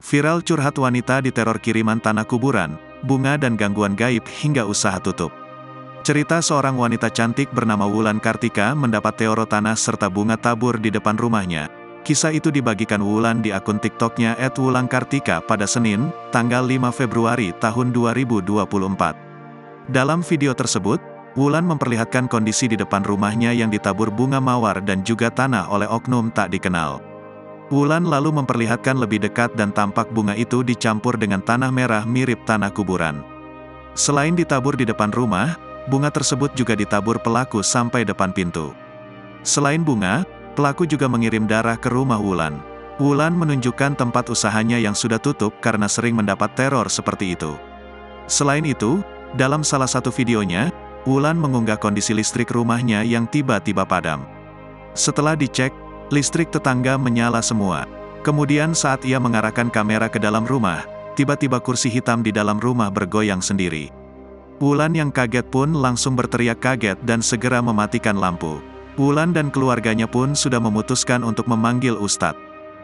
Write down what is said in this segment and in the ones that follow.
Viral curhat wanita diteror kiriman tanah kuburan, bunga dan gangguan gaib hingga usaha tutup. Cerita seorang wanita cantik bernama Wulan Kartika mendapat teoro tanah serta bunga tabur di depan rumahnya. Kisah itu dibagikan Wulan di akun TikToknya @wulankartika pada Senin, tanggal 5 Februari tahun 2024. Dalam video tersebut, Wulan memperlihatkan kondisi di depan rumahnya yang ditabur bunga mawar dan juga tanah oleh oknum tak dikenal. Wulan lalu memperlihatkan lebih dekat dan tampak bunga itu dicampur dengan tanah merah mirip tanah kuburan. Selain ditabur di depan rumah, bunga tersebut juga ditabur pelaku sampai depan pintu. Selain bunga, pelaku juga mengirim darah ke rumah Wulan. Wulan menunjukkan tempat usahanya yang sudah tutup karena sering mendapat teror seperti itu. Selain itu, dalam salah satu videonya, Wulan mengunggah kondisi listrik rumahnya yang tiba-tiba padam. Setelah dicek, listrik tetangga menyala semua. Kemudian saat ia mengarahkan kamera ke dalam rumah, tiba-tiba kursi hitam di dalam rumah bergoyang sendiri. Wulan yang kaget pun langsung berteriak kaget dan segera mematikan lampu. Wulan dan keluarganya pun sudah memutuskan untuk memanggil ustadz.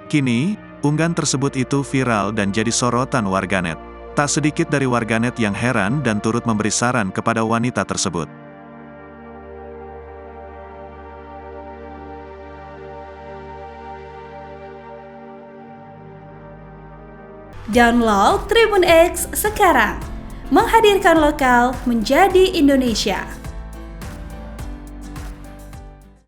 Kini, unggahan tersebut itu viral dan jadi sorotan warganet. Tak sedikit dari warganet yang heran dan turut memberi saran kepada wanita tersebut. Download Tribun X sekarang, menghadirkan lokal menjadi Indonesia.